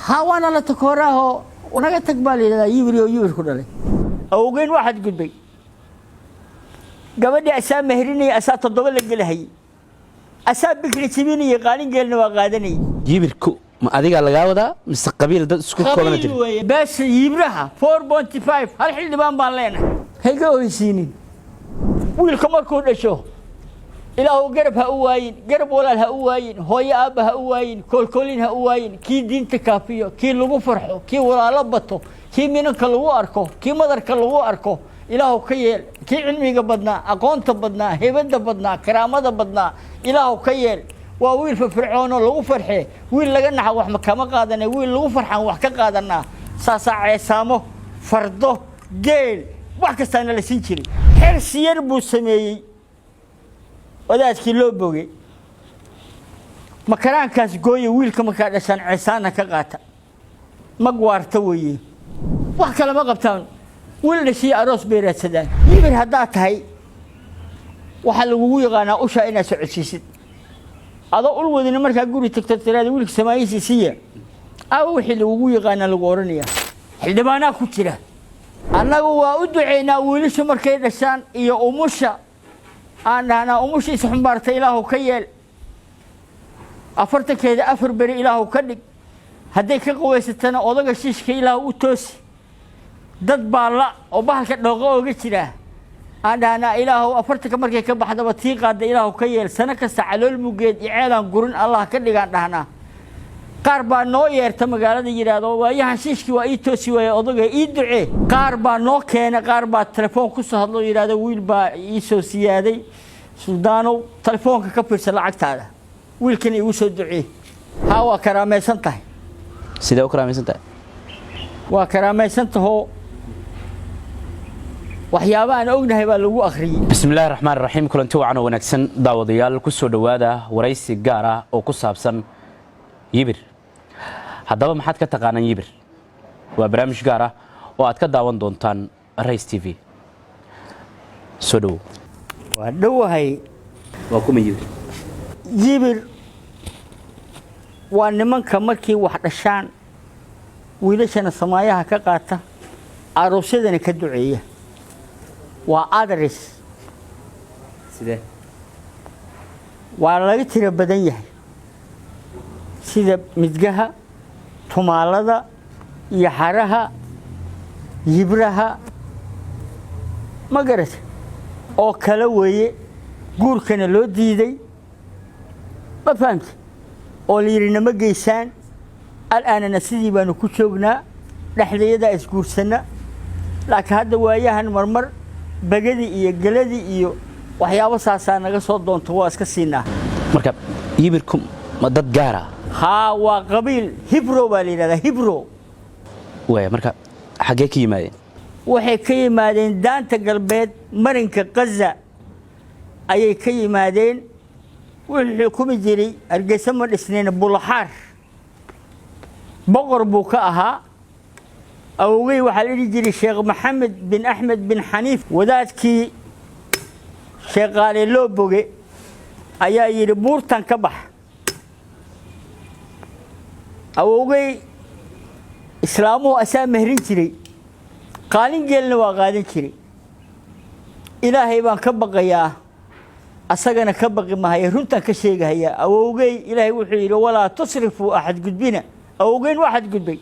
حاوانا لا تكوراه ونجا تقبل لا يبري كله أوجين واحد قدبي قبل أسام مهرني أسات الضبل الجلهي أساب بكري تبيني قالين قلنا وقادني يبركو ما أديك على جاوده مستقبل ده سكوت كلنا تري بس يبرها 4.5 هل حل دبان بالنا هيجوا يسينين ويلكم كل شو إلى هو قرب هؤوين قرب ولا الهؤوين هو يا أب هؤوين كلين هؤوين كي دين تكافيه كي لغو فرحه كي ولا لبطه كي منك لغو أركو كي مدرك لغو أركو إلى هو كيل كي علمي بدنا أقون بدنا هبد بدنا كرامة بدنا إلى هو كيل وويل في فرعون لغو فرحه ويل لقنا حوح مكان قادنا ويل لغو فرحه وحكا قادنا ساسا عيسامه فرده جيل وحكستان لسنشري حرس يربو سمي وذات كيلو بوجي مكان كاس جوي ويل كم كان عشان عسانا كقاتا مقوار توي وحكى لما قبتان ويل شيء أروس بيرت سدان يبي هدات هاي وحل وجوي غانا أشا إنا سعسيسد هذا أول ودين مركا جوري تكتر هذا ويل سماي سيسية أو حل وجوي غانا الغورنيا حل ما أنا كتيره أنا هو أدعينا ويل شو مركا عشان يا أمشى أنا أمشي سحمبارت إله كيل أفرت كذا أفر بري إله كدق هديك قوي ستنا أضاق الشيش كإله وتوس ضد بالله وبحك النغو جتنا أنا إله أفرت كمرك كب حدا بطيقة إله كيل سنة كسعلو المجد إعلان قرن الله كدق عندنا قاربا نو يرتم قال دي جرا دو ويا هشيش كي وأي توسي ويا أضاق يدعي قاربا نو كان قاربا تلفون كسر هذا يرا دو ويل با يسوع سيادي سودانو تلفون كبر سلعت هذا ويل كان يوسف دعي هوا كرامة سنته سيدا وكرامة سنته وكرامة سنته وحيابا أنا أقولها يبالغوا آخري بسم الله الرحمن الرحيم كل أنتوا عنا ونكسن داوديال كسر دواده ورئيس الجارة أو كسابسن يبر هذا ما حد كتقانا يبر وبرامج جارة وأتكلم داون دونتان رئيس تي في سدو ودو هاي وكم يبر يبر وأنمن كمركي واحد الشان ويلشان السمايا كقاطة عروسيدنا كدعية وأدرس سيدا وعلى ترى بدنيه سيدا مدجها ثمالدا يحرها يبرها ما قرت أو كلوية قول كان لو ديدي ما فهمت أو ليرنا ما جيسان الآن نسيدي بانو كتشوقنا لحظة يدا اسقور سنة لكن هذا وياهن مرمر بجدي إيه جلدي إيه وحياة وساسانا قصود دون تواس كسينا مركب يبركم مدد جارة ها وقبيل هبرو بالينا هبرو ويا مركب حقيقي ماذا waxay ka yimaadeen daanta galbeed marinka Gaza ayay ka yimaadeen wixii kuma jiray argeysa ma dhisneen bulaxaar boqor buu ka ahaa awgay waxa la jiray Sheekh Maxamed bin Ahmed bin Xaniif wadaadkii sheeqaale loo boge ayaa yiri buurtan ka bax awgay islaamu asaa mehrin jiray قالين جلنا وقالين كري إلهي بان كبقيا أسجنا كبقي ما هي رنتا كشيء هي أو جاي إلهي وحيل ولا تصرفوا أحد قد بينا أو جاي واحد قد بي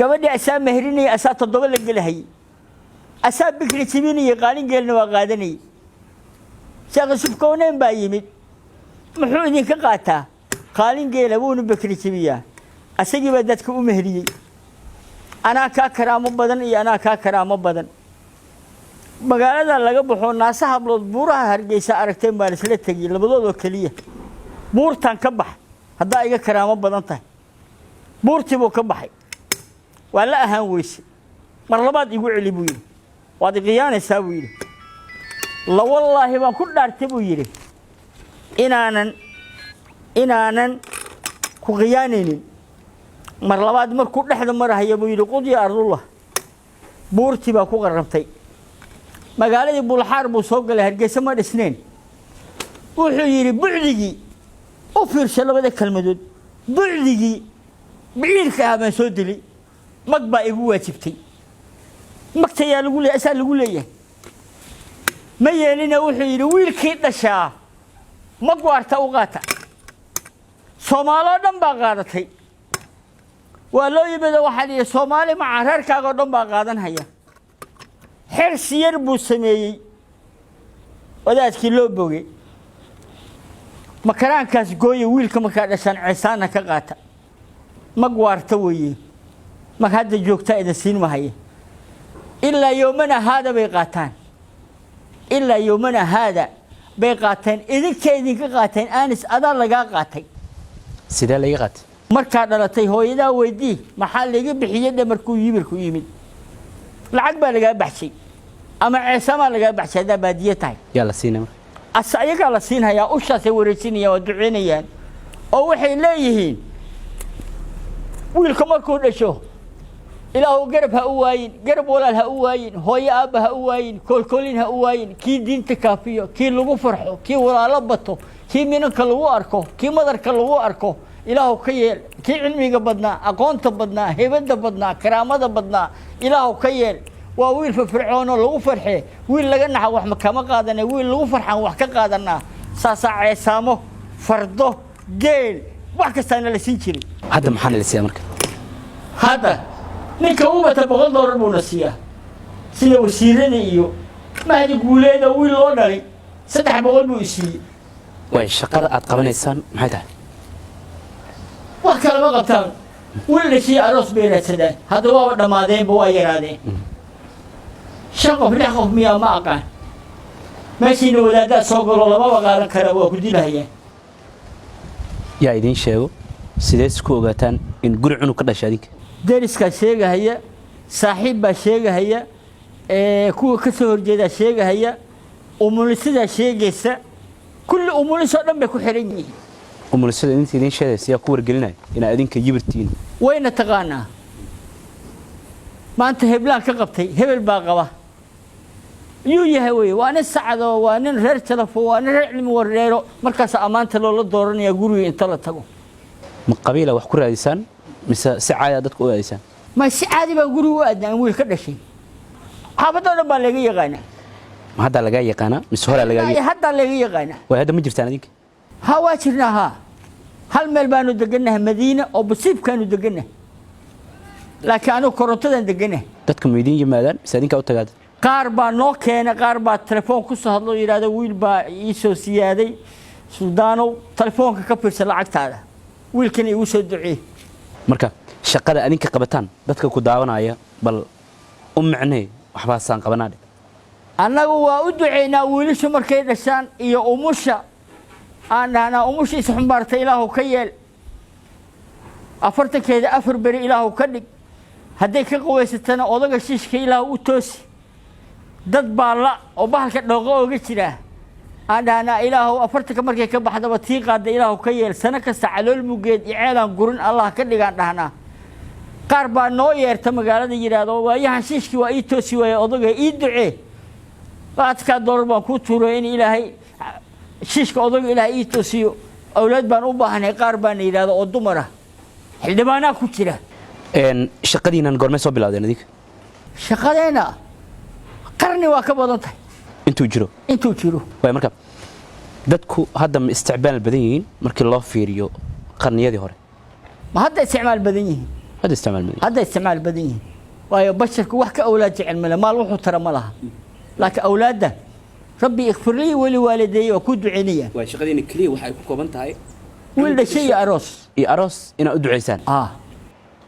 قبل أسام مهرني أسات الضبل الجلهي أساب بكري تبيني قالين جلنا وقالني شغل شوف كونين بايمت محوني كقاتا قالين جل أبون بكري تبيا أسجي بدتك مهري أنا ككرام بدن يا أنا ككرام بدن مقالة لقى بحون ناس هبلط بورها هرجيس أركتين بالسلة تجي لبضوا كلية بور تنكبح هذا أيها كرام بدن طه بور تبو كبحي ولا أهويس مرلبات يقول لي بويل وادي قيان يسوي لا والله ما كل دار تبويله إنانا كقيانين مرلبات مر كل حدا مر هي بويل قضي أرض الله بورتي بكو قربتي مقالة بولحار بوسوق له هرجيس ما الاثنين وحيري بعدي أوفر شلون بدك كلمة بعدي biciirka baan soo dilay mag baa igu waajibtay magtayaa lagu leeyahay asaa lagu leeyahay ma yeelina wuxuu yidhi wiilkii dhashaa mag waarta u qaata soomaaloo dhan baa qaadatay waa loo yimid waxaa la yidhi soomaali maca reerkaagoo dhan baa qaadanhaya xirsi yar buu sameeyey wadaadkii loo bogey makaraankaas gooya wiilka markaa dhashaan ceesaana ka qaata mag waarta weeye mag hadda joogtaa idin siin mahaya ilaa yowmana haada bay qaataan ilaa yowmana haada bay qaateen idinka idinka qaateen aanis adaa lagaa qaatay sidee laga qaatay markaa dhalatay hooyadaa weydii maxaa laga bixiyay dhamarkuu yibirku yimid lacag baa lagaa baxshay ama ceesamaa lagaa baxshay haddaa baadiye tahay yaa la siinay marka ayagaa la siinhayaa ushaasay wareejinayaan waa duceynayaan oo waxay leeyihiin wiilka markuu dhasho ilaahu garab ha u waayin garab walaal ha u waayin hooyo aabba ha u waayin koolkoolin ha u waayin kii diinta kaafiyo kii lagu farxo kii walaalo bato kii minanka lagu arko kii madarka lagu arko ilaahu ka yeel kii cilmiga badnaa aqoonta badnaa heybadda badnaa karaamada badnaa ilaahu ka yeel waa wiil firfircoon oo lagu farxee wiil laga naxa wax kama qaadana wiil lagu farxan wax ka qaadanaa saasaa ceesaamo fardo geel wax kastaana la siin jiray hadda maxaa la siiyaa marka hadda ninka uu bata $100 buu na siiyaa sida wasiirada iyo mahdi guuleeda wiil loo dhalay $300 buu siiyey way shaqada aad qabanaysaan maxay tahay wax kale ma qabtaan wiil dhashay aroos bay raadsadaan hadda waaba dhammaadeenba waa yaraadeen 5 qof 6 qof miyaa ma aqaan meeshiina wadaaddaa soo galo lamaba qaadan kara waa ku dilahayaan yaa idiin sheego sidee isku ogaataan in guri cunug ka dhashay adinka deriskaa sheegahaya saaxiib baa sheegahaya kuwa ka soo horjeedaa sheegahaya umulisadaa sheegaysa kulli umulisoo dhan bay ku xiran yihiin umulisada inta idiin sheegaysa yaa ku wargelinaya inaa adinka yibirtiin wayna taqaanaa maanta heblaan ka qabtay hebel baa qaba yuu yahay wey waa nin sacado waa nin reer jalafo waa nin reer cilmi wareero markaas ammaanta loola dooranayaa guriga inta la tago ma qabiila wax ku raadisaan mise si caadi dadku u aadisaan ma si caadi baa guriga u aadnaan wiil ka dhashay xaafadoo dhan baa laga yaqaanaa ma hadda laga yaqaanaa mise hore laga hadda laga yaqaanaa way hadda ma jirtaan adinka ha waa jirnaa ha hal meel baanu degannahay madiina oo basiibkaanu degannahay laakiin anigu korontadan degannahay dadka ma idiin yimaadaan mise adinka u tagaad qaar baa noo keena qaar baa telefoon ku soo hadlo yiraahdo wiil baa ii soo siyaaday suldaanow telefoonka ka fiirsa lacagtaada wiilkana igu soo duceey marka shaqada adinka qabataan dadka ku daawanaya bal u macnay waxba saan qabanaa annagu waa u duceynaa wiilashu markay dhashaan iyo umusha aan dhahnaa umusha is xumbaartay ilaahu ka yeel 40keeda 4 beri ilaahu ka dhig hadday ka qaweysatana odaga shiishka ilaahu u toosi dad baa la oo bahalka dhooqo ooga jira aan dhahnaa ilaahu 40ka markay ka baxdaba tii qaada ilaahu ka yeel sano kasta calool mugeed iyo ceelaan gurin allah ka dhigaan dhahnaa qaar baa noo yeerta magaalada yiraahdo waayahan shiishkii waa ii toosi waaya odaga ii ducee $1 baan ku tuuray in ilaahay shiishka odaga ilaahay ii toosiyo awlaad baan u baahanay qaar baan yiraahdo oo dumar ah xildhibaanaa ku jira shaqadiinan goormay soo bilowdeen adinka shaqadeena qarni waa ka badan tahay intuu jiro way marka dadku hadda ma isticmaal badan yihiin markii loo fiiriyo qarniyadii hore ma hadda isticmaal badan yihiin hadda isticmaal badan yihiin waayo basharku wax ka awlaad jecel male maal wuxuu tara ma laha laakiin awlaadda rabbi ighfir li wa li walidayya wa ku duceynaya way shaqadiina kaliya waxay ku kooban tahay wiil dhashay iyo aroos ina u duceysaan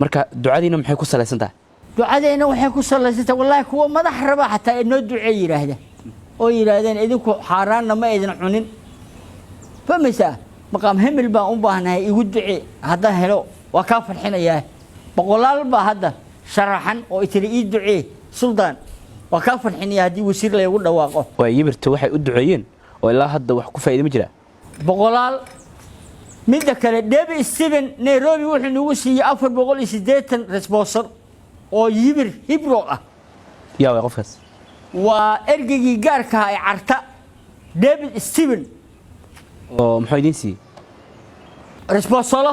marka ducadiina maxay ku salaysan tahay ducadeena waxay ku salaysan tahay wallahi kuwa madax raba xataa inoo duceey yiraahda oo yiraahdeen idinku xaaraanna ma idin cunin famisa maqam hemil baan u baahnahay igu ducee hadda helo waa ka farxinayaa boqolaal baa hadda sharaxan oo itiri ii ducee suldaan waa ka farxinayaa hadii wasiir la igu dhawaaqo way yibirtu waxay u duceeyeen oo ilaa hadda wax ku faa'iido ma jira boqolaal midda kale David Steven Nairobi wuxuu nagu siiyay 480 responsor oo yibir hibro ah yaa way qofkaas waa ergigii gaarka ah ee carta David Steven oo muxuu idin siiyay responsor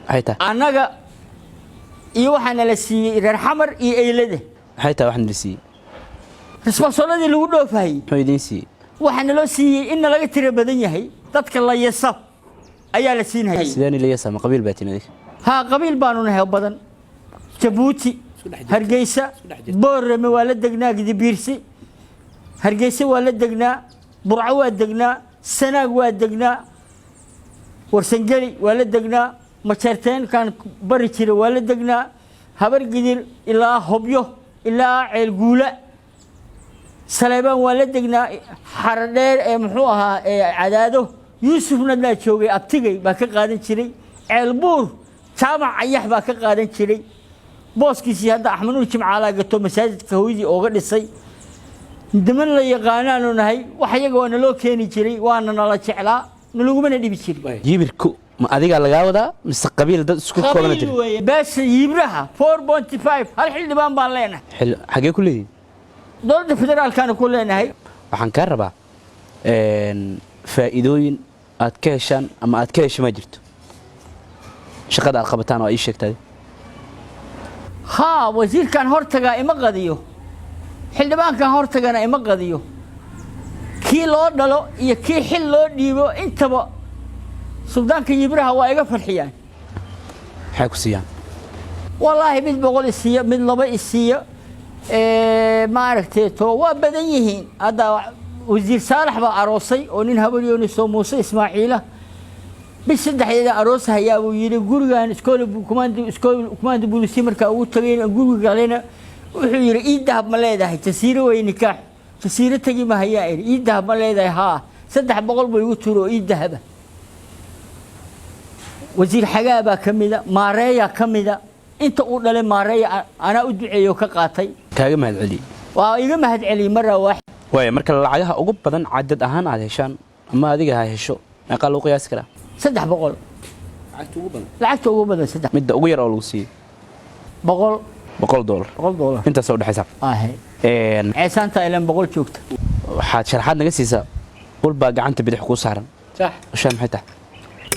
hayta anaga iyo waxaana la siiyey reer xamar iyo eylade maxay tahay waxaan siiyey responsibility lagu dhoofay muxuu idin siiyey waxaana loo siiyey in laga tiro badan yahay dadka la yasab ayaa la siinayay sideen la yasab qabiil baa tinay ha qabiil baanu nahay badan Jabuuti Hargeysa Boorame waa la degnaa Gidibiirsi Hargeysa waa la degnaa Burco waa degnaa Sanaag waa degnaa Warsangeli waa la degnaa Majarteen kan bari jiray waa la degnaa Habar Gidir ilaa Hobyo ilaa Ceel Guula Saleebaan waa la degnaa Xaradheer ee muxuu ahaa Cadaado Yuusufna la joogay abtigay baa ka qaadan jiray Ceel Buur jaamac ayax baa ka qaadan jiray booskiisii hadda Axmed Nuur Jimcaala gato masaajidka hooyadii ooga dhisay diman la yaqaanaanu nahay wax iyaga waa naloo keeni jiray waana nala jeclaa nalugumana dhibi jiray yibirku ma adiga laga wadaa mise qabiil dad isku kooban jiray bas yibraha 4.5 hal xildhibaan baan leenahay xagee ku leeyahay dowladda federaalkana ku leenahay waxaan ka rabaa faa'iidooyin aad ka heshaan ama aad ka hesho ma jirto shaqada aad qabataan oo ay sheegtay ها وزير كان هرتجا إما قضيه حلبان كان هرتجا إما قضيه كي لو دلو يكي حل لو ديبو أنت بقى سودان كي يبرها وايقة في الحيان حكوا سيان والله بيت بقول السيا من لبا السيا ما عرفت تو وبدنيهين هذا وزير صالح بقى عروسي ونين هبليون موسى إسماعيله بس ده حيدا أروسها يا ويري جورجان كمان بوليسي مركا وتغين جورج علينا ويري إيد ده ملاذا هي تسير وينكاح تسير تجي ما هي إيد ده ملاذا ها صدق بقول بيوترو إيد ذهب وزير حجابة كمدا ماريا كمدا أنت قول لي ماريا أنا أدعي وكقاطي كاجم هاد علي ويجمع هاد علي مرة واحد ويا مركل العجها أقوب بدن عدد أهان على هشان أما هذيك هاي الشو قالوا قياس كلا صدق بقول لعكت أقول بدل صدق مدة أغير أو لوسي بقول $100 أنت سود حساب هي عشان تايلن بقول شوكت حد شرحات نقصيسا قول بقى عنت بدي حقوق سعرا صح وشام حتى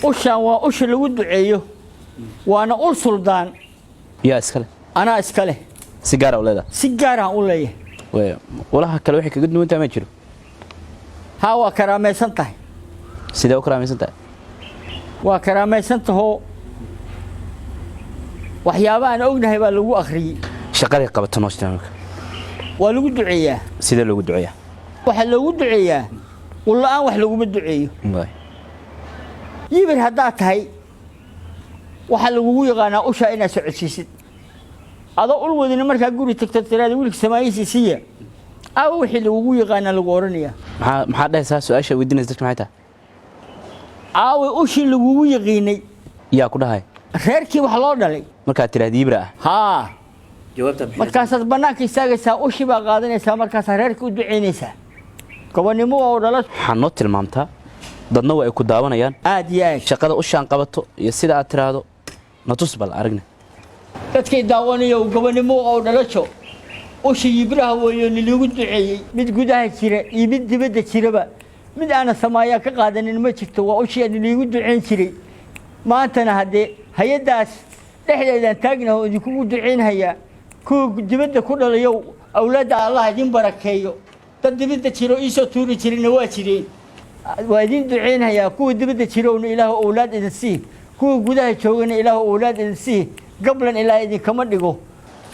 وش اللي ود عيه وأنا أقول سلطان يا إسكاله أنا إسكاله سيجارة ولا لا سيجارة أقول ليه ولا هكلا وحكي قد وأنت ما تشرو هوا كرامة سنته سيدا وكرامة سنته وكرامة سنته وحيابا أنا أقول هيبقى لو أخري شقاري قبض تناش تمامك ولو دعية سيدا لو دعية وحلو دعية والله أنا وحلو مدعية والله يبر هدات هاي وحلو يغانا أشا إنا سعسيسد هذا أول ودنا مركا قولي تكتتراد يقولك سمايي سيسية أو حلو يغانا لغورنيا maxaa dhahaysaa su'aasha weydiinaysa dadka maxay tahay aawe ushi lagu yaqiinay yaa ku dhahay reerkii wax loo dhalay markaad tiraahdo yibra ha jawaabta markaas banaanka istaagaysaa ushi baa qaadanaysaa markaas reerkii u duceynaysaa gobanimo oo dhalo waxaan noo tilmaamtaa dadna waa ay ku daawanayaan aad iyo aad shaqada ushaan qabato iyo sida aad tiraahdo natus bal aragna dadkay daawanayo gobanimo oo dhalacho ushi yibraha weeyo lagu duceeyay mid gudaha jira iyo mid dibadda jiraba mid aan samaaya ka qaadanin ma jirto waa ushi lagu duceyn jiray maantana hadee hay'adaas dhexdeedan taagnahay oo idinku duceynaya ku dibadda ku dhalayo awlaada Allah idin barakeeyo dad dibadda jiro isoo tuuri jirina waa jireen waa idin duceynaya ku dibadda jiroona Ilaahu awlaad idin sii ku gudaha joogana Ilaahu awlaad idin sii qablan Ilaahay idin kama dhigo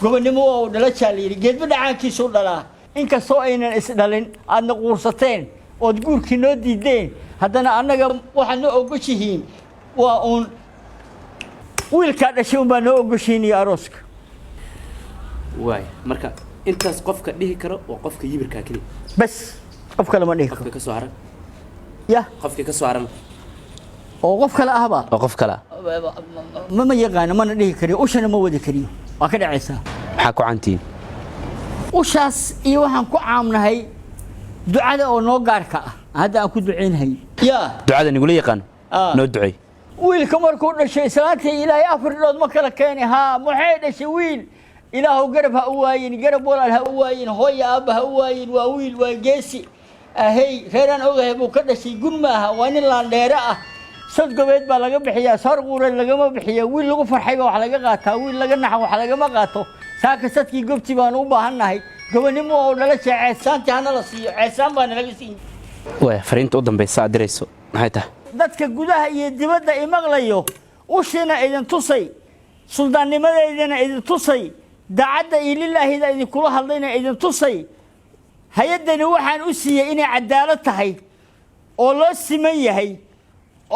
gobanimo oo dhala jaaliyay geedba dhacaankiisu dhalaa inkastoo aynan is dhalin aadna quursateen oo guurkii noo diideen haddana annaga waxaan noo ogoshihiin waa uun wiilka dhashay un baa noo ogoshiin iyo arooska waay marka intaas qofka dhihi karo waa qofka yibirka kali bas qof kale ma dhihi karo qofka ka soo haran ya qofka ka soo haran oo qof kale ahba oo qof kale ma yaqaan mana dhihi kariyo ushana ma wadi kariyo waa ka dhacaysaa maxaa ku cantiin ushaas iyo waxaan ku caamnahay ducada oo noo gaarka ah hadda aan ku duceynahay ya ducada nigula yaqaan noo ducay wiilka markuu dhashay salaantii Ilaahay afridhood ma kala keenay ha maxay dhashay wiil Ilaahu garab ha u waayin garab walaal ha u waayin hooyo aab ha u waayin waa wiil waa geesi ahay reeran ogahay buu ka dhashay gun maaha waa nin laan dheera ah sad gobeed baa laga bixiyaa soor quureed lagama bixiyo wiil lagu farxay baa wax laga qaataa wiil laga naxo wax lagama qaato saaka sadkii gobti baan u baahannahay gobonimo oo dhala ceesaanti hana la siiyo ceesaan baan laga siin way fariinta u dambaysa aad dirayso maxay tahay dadka gudaha iyo dibadda ay maqlayo ushina idin tusay suldaannimadeedina idin tusay daacadda ilaahida idin kula hadlayna idin tusay hay'adani waxaan u siiyay inay cadaalad tahay oo loo siman yahay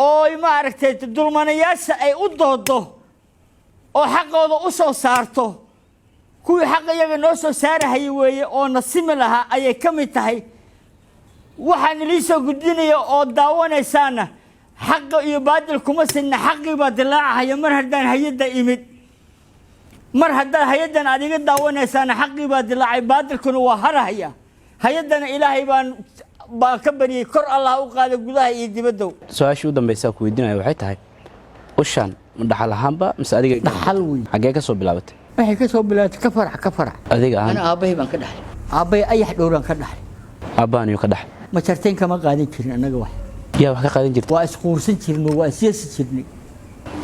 oo ma aragtay dulmanayaasha ay u doodo oo xaqooda u soo saarto kuwii xaq iyaga noo soo saarahayay weeye oo nasimi lahaa ayay ka mid tahay waxaan ilii soo gudbinaya oo daawanaysaana xaqa iyo baadil kuma sinna xaqii baa dilaacahaya mar haddaan hay'adda imid mar haddaan hay'addan aad iga daawanaysaana xaqii baa dilaacay baadilkuna waa harahaya hay'addana ilaahay baan ka bariyay kor Allah u qaado gudaha iyo dibadda su'aashii u dambaysa ku weydiinayo waxay tahay ushaan dhaxal ahaanba mise adiga dhaxal weyn xagee ka soo bilaabatay waxay ka soo bilaabatay ka farax adiga ahaan ana aabay baan ka dhaxlay aabay ayax dhowran ka dhaxlay aabaan iyo ka dhaxlay ma jarteen kama qaadan jirin anaga wax yaa wax ka qaadan jirtay waa isquursan jirnay waa siyaasi jirnay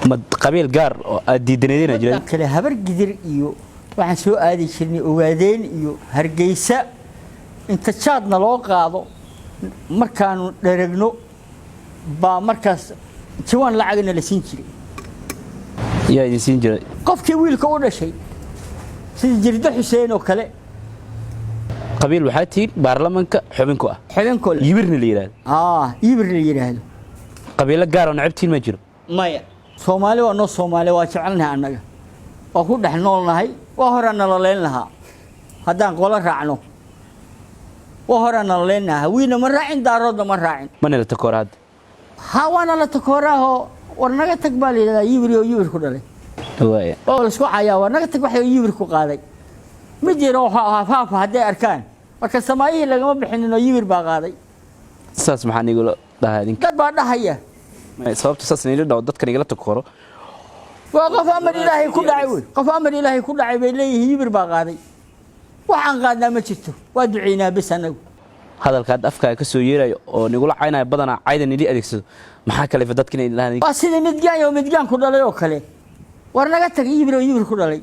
ma qabiil gaar oo aad diidaneedina jiray kale habar gidir iyo waxaan soo aadi jirnay ogaadeen iyo hargeysa inta jaadna loo qaado markaanu dheregno baa markaas jawaan lacagna la siin jiray yaa idin siin jiray qofkii wiilka u dhashay sida jirdo Xuseen oo kale qabiil waxaa tiin baarlamaanka xubinku ah xubinku yibirna la yiraahdo yibir la yiraahdo qabiilo gaar oo nacabtiin ma jiro maya Soomaali waa noo Soomaali waa jecelnahay annaga waa ku dhex noolnahay waa horana la leenahay haddaan qola raacno وهرنا لنا وين مرة دارود مرة من اللي تكوراد هوانا لا تكوراه ورنجا تقبل يبري كله هواية أول أسبوع يا ورنجا تقبل يبري كقاضي مدي روح فاف هذا أركان وكان سماعي لقى ما بحين إنه يبري بقاضي ساس محن يقول ده هذين ده بعد هيا ما سبب تساس نيجي ده ودت كان يقول تكورو وقف أمر إلهي كل عيون قف أمر إلهي كل عيب إليه يبري بقاضي waxaan qaadnaa ma jirto waa duceynaa bas anagu hadalkaad afkaaga ka soo yeeray oo nigula caynay badana caydan ili adeegsado maxaa kale fa dadkina ilaahay waa sida midgaan ku dhalay oo kale war naga tag yibir ku dhalay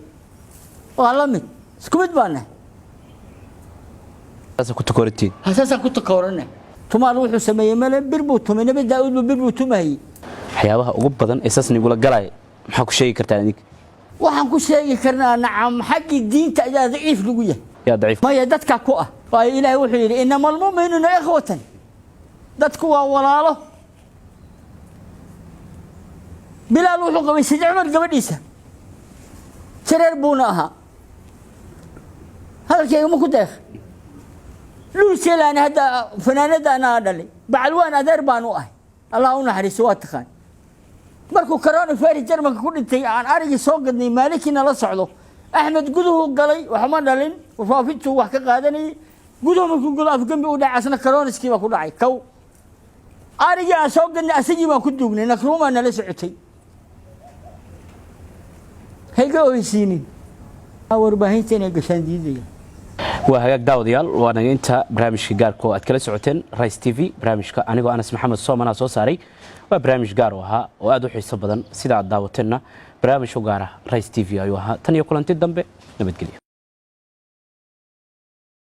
waa la mid isku mid baana taas ku takoortiin hasaasa ku takoorana tumaal wuxuu sameeyay meel birbu tumay nabi daawud birbu tumay waxyaabaha ugu badan isaas nigula galay maxaa ku sheegi kartaa adig waxaan ku sheegi karnaa nacam xaqi diinta ayaa daciif lagu yahay يا ضعيف ما يدتك كوه فإلهي وحيد إنما المؤمنون إخوة دتكوا ولاله بلا لوحق بيسجع عمر قبليسه سرر بوناها هذا الشيء مو كدخ لو سيلان هذا فنان ده أنا أدلي بعلوان أدر بانوه الله ونحري سوات خان مركو كرانو فاري جرمك كل تي عن أرجع سوقني مالكنا لا صعده أحمد قدوه قلي وحمد دلين وفافيته وحكى قادني قدوه من كل قلاف جنبي ودا عسنا كرونس كيما كل عي كو أرجع سوقني أسجي ما كنت دوبني نكروما أنا لسعتي هيك ويسيني أور بهيتين قشان ديدي وهاك داوديال وأنا أنت برامج جاركو أتكلم سعتين رايس تي في برامج أنا جو أنس محمد صوم أنا صوصاري وبرامج جاروها وأدو حسب بدن سيدا داوتنا برامج وجاره رايس تي في أيوها تاني يقولون تدم نبتقليه